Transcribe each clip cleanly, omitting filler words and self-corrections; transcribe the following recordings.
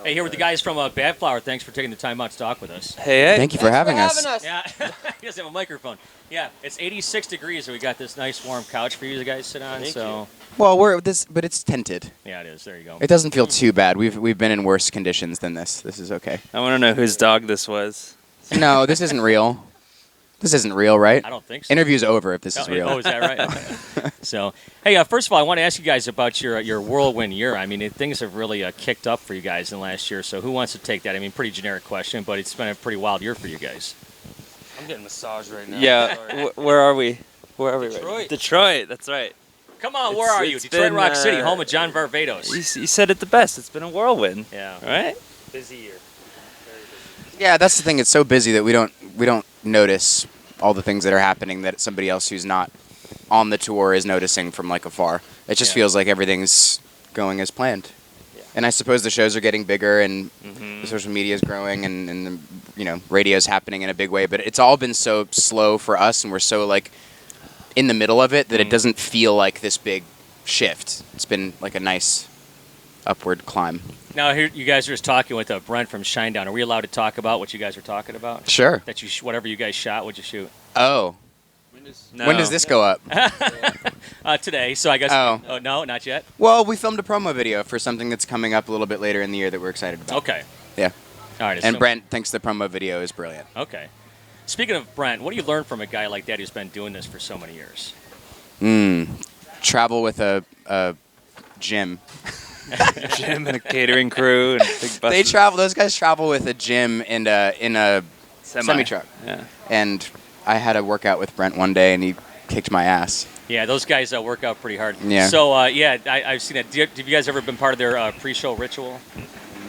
Hey, here with the guys from Badflower. Thanks for taking the time out to talk with us. Hey. Thank you for having us. Yeah, he doesn't have a microphone. Yeah, it's 86 degrees, so we got this nice warm couch for you guys to sit on. Thank so, Well, but it's tinted. yeah, it is. There you go. It doesn't feel too bad. We've been in worse conditions than this. This is okay. I want to know whose dog this was. No, this isn't real. This isn't real, right? I don't think so. Interview's over if this is real. Oh, is that right? So, hey, first of all, I want to ask you guys about your whirlwind year. I mean, things have really kicked up for you guys in the last year. So, who wants to take that? I mean, pretty generic question, but it's been a pretty wild year for you guys. I'm getting massaged right now. Yeah. Where are we? Where are we? Detroit. Detroit. That's right. Come on, where are you? It's Detroit been, Rock City, home of John Varvatos. You said it the best. It's been a whirlwind. Yeah. Right? Busy year. Yeah, that's the thing. It's so busy that we don't notice all the things that are happening that somebody else who's not on the tour is noticing from like afar. It just feels like everything's going as planned. Yeah. And I suppose the shows are getting bigger and the social media is growing and the, radio's happening in a big way. But it's all been so slow for us, and we're so like in the middle of it that it doesn't feel like this big shift. It's been like a nice upward climb. Now, here you guys are just talking with Brent from Shinedown. Are we allowed to talk about what you guys are talking about? Sure. That whatever you guys shot, what'd you shoot? Oh. No. When does this go up? Today. So I guess. Oh. No, not yet. Well, we filmed a promo video for something that's coming up a little bit later in the year that we're excited about. Okay. Yeah. All right. And Brent thinks the promo video is brilliant. Okay. Speaking of Brent, what do you learn from a guy like that who's been doing this for so many years? Travel with a gym. Gym and a catering crew and big buses. Those guys travel with a gym and in a semi truck. Yeah. And I had a workout with Brent one day, and he kicked my ass. Yeah, those guys work out pretty hard. Yeah. So I've seen that. Have you guys ever been part of their pre-show ritual?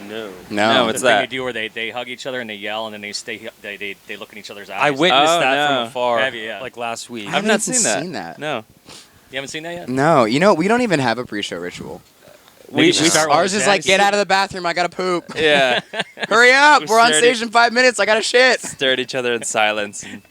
No. No, The what's thing that? they do where they hug each other and they yell and then they look in each other's eyes. I witnessed Oh, that no. from afar, Have you? Yeah. like last week. I've haven't not even seen that. No. You haven't seen that yet? No, we don't even have a pre-show ritual. Maybe you should start one Ours with is like, Jax. get out of the bathroom, I gotta poop. Yeah. Hurry up, we're on Sturdy. stage in 5 minutes, I gotta shit. Stare at each other in silence. And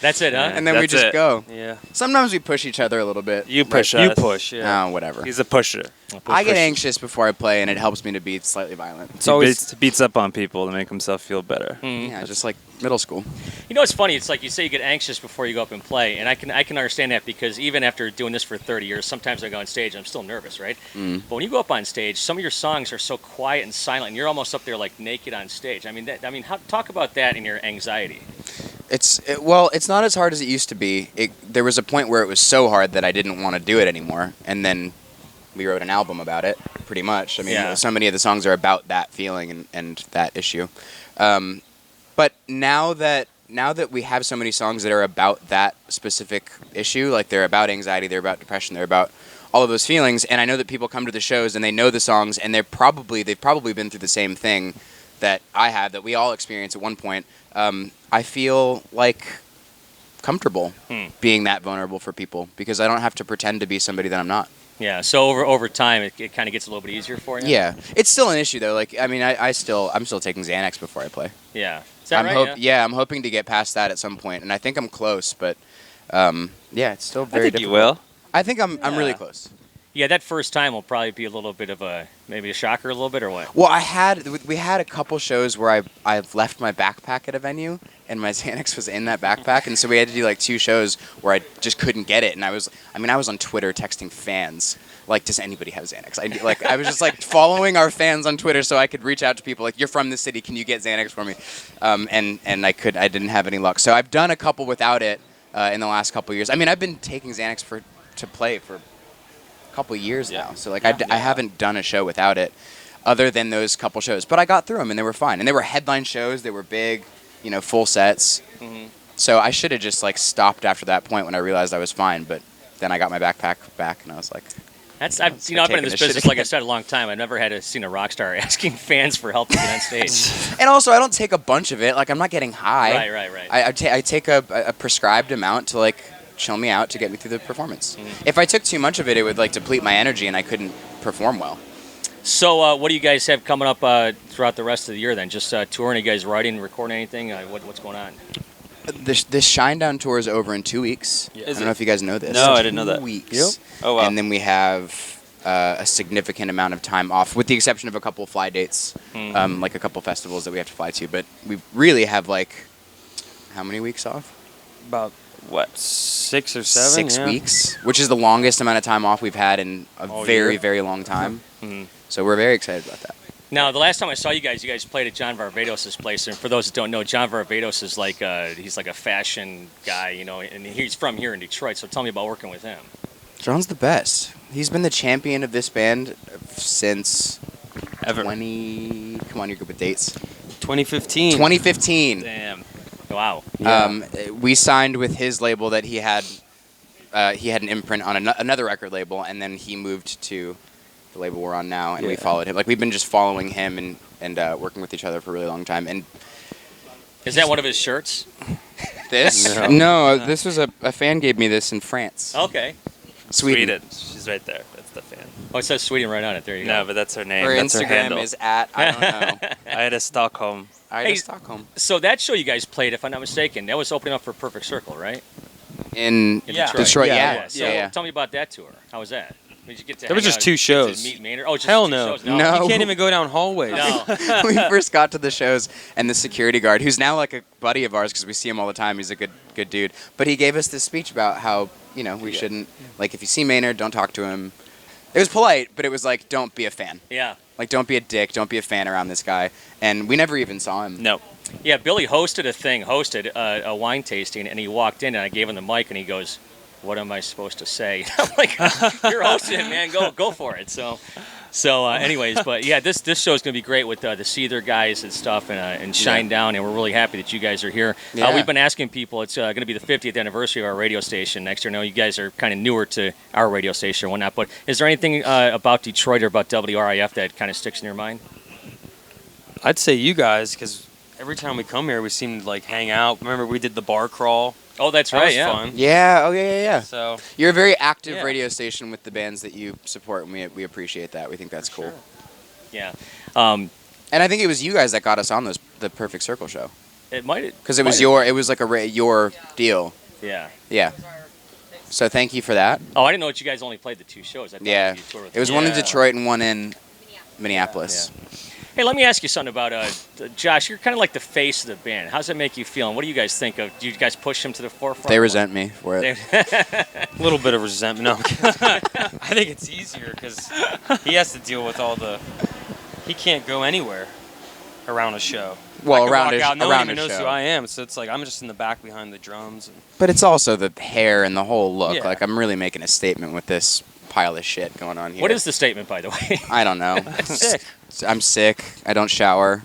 That's it, huh? And then we That's just it. go. Yeah. Sometimes we push each other a little bit. you push You us. push, yeah. Oh, whatever. He's a pusher. I get anxious before I play, and it helps me to be slightly violent. He always- beats up on people to make himself feel better. Yeah, just like middle school. You know, it's funny. It's like you say you get anxious before you go up and play, and I can understand that because even after doing this for 30 years, sometimes I go on stage, I'm still nervous, right? But when you go up on stage, some of your songs are so quiet and silent, and you're almost up there like naked on stage. I mean, talk about that in your anxiety. It's not as hard as it used to be. There was a point where it was so hard that I didn't want to do it anymore, and then we wrote an album about it, pretty much. I mean, Yeah. so many of the songs are about that feeling and that issue. But now that we have so many songs that are about that specific issue, like they're about anxiety, they're about depression, they're about all of those feelings, and I know that people come to the shows and they know the songs, and they've probably been through the same thing that I have, that we all experience at one point. I feel like comfortable being that vulnerable for people because I don't have to pretend to be somebody that I'm not. Yeah. So over time, it kind of gets a little bit easier for you. Yeah, it's still an issue though. Like, I mean, I'm still taking Xanax before I play. Yeah. Is that right? Yeah, I'm hoping to get past that at some point, and I think I'm close. But yeah, it's still I very think difficult. you will. I think I'm really Yeah. close. Yeah, that first time will probably be a little bit of maybe a shocker, a little bit, or what? Well, we had a couple shows where I left my backpack at a venue, and my Xanax was in that backpack, and so we had to do like 2 shows where I just couldn't get it, and I was on Twitter texting fans. Like, does anybody have Xanax? I was just like following our fans on Twitter so I could reach out to people like, you're from this city, can you get Xanax for me? And I didn't have any luck. So I've done a couple without it in the last couple of years. I mean, I've been taking Xanax to play for a couple of years now. So like I haven't done a show without it other than those couple shows. But I got through them and they were fine. And they were headline shows. They were big, full sets. So I should have just like stopped after that point when I realized I was fine. But then I got my backpack back and I was like, I've been in taking this this shit business, like I again. said, a long time. I've never seen a rock star asking fans for help to get on stage. and also I don't take a bunch of it. Like, I'm not getting high. Right. I take a prescribed amount to like chill me out to get me through the performance. If I took too much of it, it would like deplete my energy and I couldn't perform well. So what do you guys have coming up throughout the rest of the year then? Just touring? Are you guys writing, recording anything? What's going on? This Shinedown tour is over in 2 weeks. I don't know if you guys know this. No, I didn't know that. 2 weeks. Yep. Oh, wow. And then we have a significant amount of time off, with the exception of a couple fly dates, like a couple festivals that we have to fly to. But we really have like, how many weeks off? About what, 6 or 7? 6 weeks, which is the longest amount of time off we've had in a All very, year. very long time. So we're very excited about that. Now, the last time I saw you guys played at John Varvatos' place. And for those that don't know, John Varvatos is like he's like a fashion guy, you know, and he's from here in Detroit. So tell me about working with him. John's the best. He's been the champion of this band since Ever. 20. Come on, you're good with dates. 2015. 2015. Damn. Wow. We signed with his label that he had. He had an imprint on another record label, and then he moved to the label we're on now, and we followed him. Like, we've been just following him and working with each other for a really long time. And Is that one of his shirts? this? No. No, this was a fan gave me this in France. Okay. Sweden. She's right there. That's the fan. Oh, it says Sweden right on it. There you No, go. but that's her name. Her That's her Instagram handle. is at, I don't know. I had a Stockholm. I Hey, Stockholm. So that show you guys played, if I'm not mistaken, that was opening up for Perfect Circle, right? In Yeah. Detroit, Yeah, yeah. So yeah. tell me about that tour. How was that? Did you get to There was hang just out, 2 get to shows. meet Maynard? Oh, just Hell 2 no. shows? No. You can't even go down hallways. No. We first got to the shows, and the security guard, who's now like a buddy of ours because we see him all the time, he's a good dude. But he gave us this speech about how, you know, we shouldn't, like, if you see Maynard, don't talk to him. It was polite, but it was like, don't be a fan. Yeah. Like, don't be a dick, don't be a fan around this guy. And we never even saw him. No. Yeah, Billy hosted a wine tasting, and he walked in, and I gave him the mic, and he goes, "What am I supposed to say?" I'm like, "You're hosting it, man. Go for it." So, anyways, but yeah, this show is gonna be great with the Seether guys and stuff, and Shine Down, and we're really happy that you guys are here. Yeah. We've been asking people. It's gonna be the 50th anniversary of our radio station next year. I know you guys are kind of newer to our radio station and whatnot, but is there anything about Detroit or about WRIF that kind of sticks in your mind? I'd say you guys, because every time we come here, we seem to like hang out. Remember, we did the bar crawl. Oh, that's That right. was Yeah. fun. Yeah, oh yeah. So You're a very active Yeah. radio station with the bands that you support, and we appreciate that. We think that's cool. Yeah. And I think it was you guys that got us on the Perfect Circle show. It might. Because it was like your deal. Yeah. Yeah. So thank you for that. Oh, I didn't know that you guys only played the 2 shows. I thought Yeah. you toured with It was them. one in Yeah. Detroit and one in Minneapolis. Hey, let me ask you something about Josh. You're kind of like the face of the band. How does that make you feel? And what do you guys think of? Do you guys push him to the forefront? They resent me for it. a little bit of resentment. No, I think it's easier because he has to deal with all the. He can't go anywhere around a show. Well, I can around walk a- out, no around one even a knows show. who I am, so it's like I'm just in the back behind the drums. And But it's also the hair and the whole look. Yeah. Like, I'm really making a statement with this pile of shit going on here. What is the statement, by the way? I don't know. sick. I'm sick. I don't shower.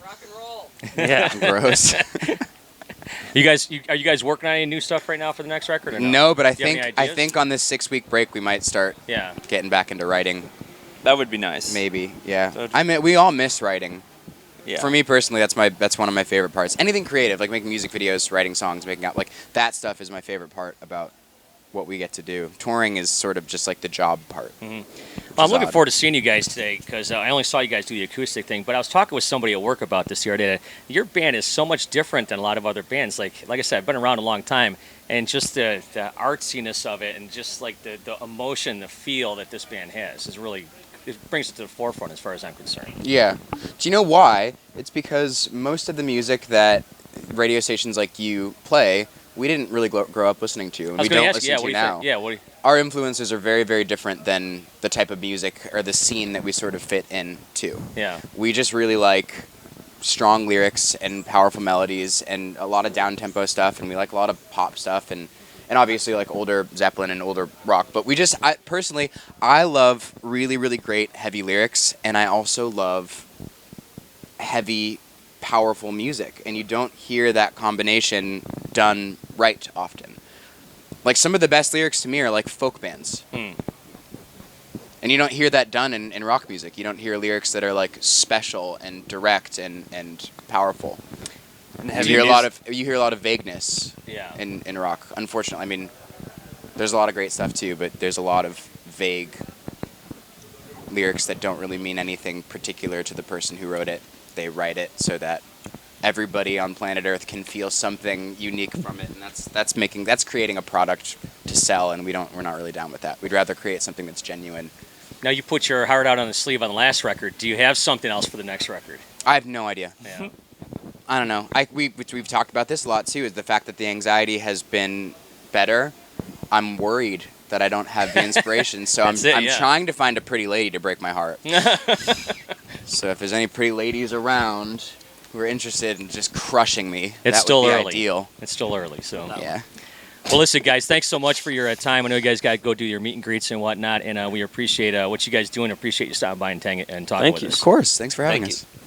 Yeah. I'm gross. Are you guys working on any new stuff right now for the next record? Or no? No, but I Do you have any think I ideas? think on this 6-week break we might start Yeah. getting back into writing. That would be nice. Maybe, yeah. That'd- I mean, we all miss writing. Yeah. For me personally, that's one of my favorite parts. Anything creative, like making music videos, writing songs, making out, like that stuff is my favorite part about what we get to do. Touring is sort of just like the job part. Well, I'm looking odd. forward to seeing you guys today because I only saw you guys do the acoustic thing. But I was talking with somebody at work about this the other day. Your band is so much different than a lot of other bands. Like I said, I've been around a long time, and just the artsiness of it, and just like the emotion, the feel that this band has is really. It brings it to the forefront as far as I'm concerned. Yeah. Do you know why? It's because most of the music that radio stations like you play, we didn't really grow up listening to, and I was we going don't to ask you, listen what do to you now. think? Yeah, what do you, Our influences are very, very different than the type of music or the scene that we sort of fit into. yeah. We just really like strong lyrics and powerful melodies and a lot of down-tempo stuff, and we like a lot of pop stuff and obviously like older Zeppelin and older rock. But I love really, really great heavy lyrics, and I also love heavy, powerful music, and you don't hear that combination done right often. Like, some of the best lyrics to me are like folk bands. And you don't hear that done in rock music. You don't hear lyrics that are like special and direct and powerful. And You heavy hear music. you hear a lot of vagueness Yeah. in rock. Unfortunately, I mean, there's a lot of great stuff too, but there's a lot of vague lyrics that don't really mean anything particular to the person who wrote it. They write it so that everybody on planet Earth can feel something unique from it, and that's creating a product to sell, and we're not really down with that. We'd rather create something that's genuine Now you put your heart out on the sleeve on the last record. Do you have something else for the next record? I have no idea. Yeah. I don't know. We've talked about this a lot too. Is the fact that the anxiety has been better. I'm worried that I don't have the inspiration, so I'm trying to find a pretty lady to break my heart. So if there's any pretty ladies around who are interested in just crushing me, It's that still would be early. ideal. It's still early, so. Yeah. Well, listen, guys, thanks so much for your time. I know you guys got to go do your meet and greets and whatnot, and we appreciate what you guys doing. Appreciate you stopping by and talking with us. Of course. Thanks for having Thank us. you.